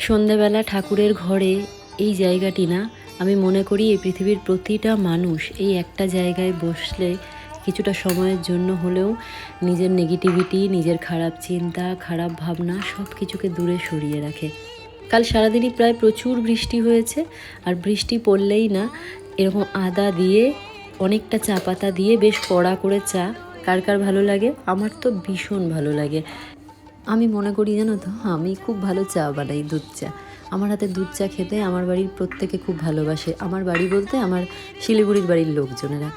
সন্ধেবেলা ঠাকুরের ঘরে এই জায়গাটি না, আমি মনে করি এই পৃথিবীর প্রতিটা মানুষ এই একটা জায়গায় বসলে কিছুটা সময়ের জন্য হলেও নিজের নেগেটিভিটি, নিজের খারাপ চিন্তা, খারাপ ভাবনা সব কিছুকে দূরে সরিয়ে রাখে। কাল সারাদিনই প্রায় প্রচুর বৃষ্টি হয়েছে, আর বৃষ্টি পড়লেই না এরকম আদা দিয়ে, অনেকটা চা পাতা দিয়ে বেশ কড়া করে চা, কার কার ভালো লাগে? আমার তো ভীষণ ভালো লাগে। আমি মনে করি জানো তো, আমি খুব ভালো চা বানাই, দুধ চা। আমার হাতে দুধ চা খেতে আমার বাড়ির প্রত্যেকে খুব ভালোবাসে। আমার বাড়ি বলতে আমার শিলিগুড়ির বাড়ির লোকজনেরা।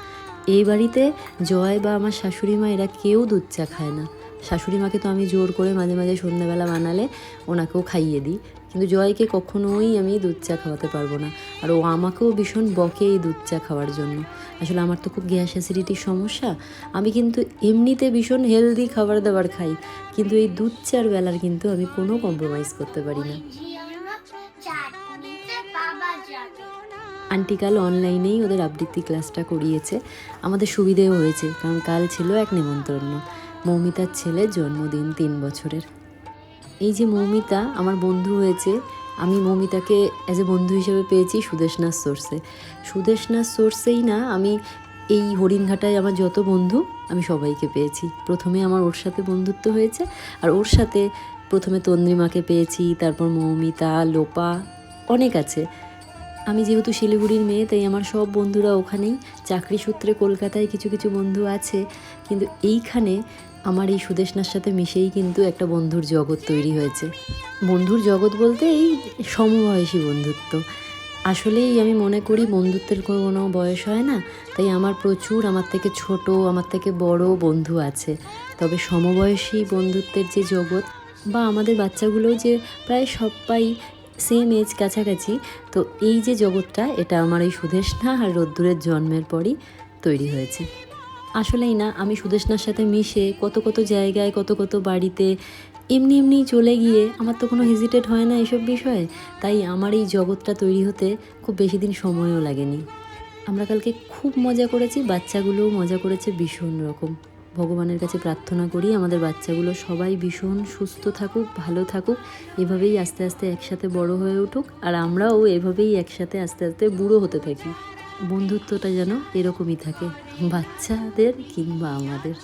এই বাড়িতে জয় বা আমার শাশুড়ি মা এরা কেউ দুধ চা খায় না। শাশুড়ি মাকে তো আমি জোর করে মাঝে মাঝে সন্ধ্যাবেলা বানালে ওনাকেও খাইয়ে দিই, কিন্তু জয়কে কখনোই আমি দুধ চা খাওয়াতে পারবো না। আর ও আমাকেও ভীষণ বকে এই দুধ চা খাওয়ার জন্য। আসলে আমার তো খুব গ্যাস অ্যাসিডিটির সমস্যা। আমি কিন্তু এমনিতে ভীষণ হেলদি খাবার দাবার খাই, কিন্তু এই দুধ চার বেলার কিন্তু আমি কোনো কম্প্রোমাইজ করতে পারি না। আন্টি কাল অনলাইনেই ওদের আবৃত্তি ক্লাসটা করিয়েছে। আমাদের সুবিধেও হয়েছে, কারণ কাল ছিল এক নিমন্ত্রণ, মৌমিতার ছেলের জন্মদিন 3 বছরের। এই যে মৌমিতা আমার বন্ধু হয়েছে, আমি মৌমিতাকে অ্যাজ এ বন্ধু হিসেবে পেয়েছি সুদেশনাথ সোর্সে। সুদেশনাথ সোর্সেই না আমি এই হরিণঘাটায় আমার যত বন্ধু আমি সবাইকে পেয়েছি। প্রথমে আমার ওর সাথে বন্ধুত্ব হয়েছে, আর ওর সাথে প্রথমে তন্দ্রিমাকে পেয়েছি, তারপর মৌমিতা, লোপা, অনেক আছে। আমি যেহেতু শিলিগুড়ির মেয়ে, তাই আমার সব বন্ধুরা ওখানেই। চাকরি সূত্রে কলকাতায় কিছু কিছু বন্ধু আছে, কিন্তু এইখানে আমার এই সুদেশনার সাথে মিশেই কিন্তু একটা বন্ধুর জগৎ তৈরি হয়েছে। বন্ধুর জগৎ বলতে এই সমবয়সী বন্ধুত্ব। আসলেই আমি মনে করি বন্ধুত্বের কোনো বয়স হয় না, তাই আমার প্রচুর আমার থেকে ছোট, আমার থেকে বড় বন্ধু আছে। তবে সমবয়সী বন্ধুত্বের যে জগৎ, বা আমাদের বাচ্চাগুলো যে প্রায় সবাই সেম এজ কাছাকাছি, তো এই যে জগৎটা, এটা আমার এই সুদেশনা আর রোদ্দুরের জন্মের পরই তৈরি হয়েছে। আসলেই না, আমি সুদেশনার সাথে মিশে কত কত জায়গায়, কত কত বাড়িতে এমনি এমনি চলে গিয়ে আমার তো কোনো হেজিটেট হয় না এসব বিষয়ে। তাই আমার এই জগৎটা তৈরি হতে খুব বেশি দিন সময়ও লাগেনি। আমরা কালকে খুব মজা করেছি, বাচ্চাগুলোও মজা করেছে ভীষণ রকম। ভগবানের কাছে প্রার্থনা করি আমাদের বাচ্চাগুলো সবাই ভীষণ সুস্থ থাকুক, ভালো থাকুক, এভাবেই আস্তে আস্তে একসাথে বড় হয়ে উঠুক, আর আমরাও এভাবেই একসাথে আস্তে আস্তে বুড়ো হতে থাকি। বন্ধুত্বটা যেন এরকমই থাকে, বাচ্চাদের কিংবা আমাদের।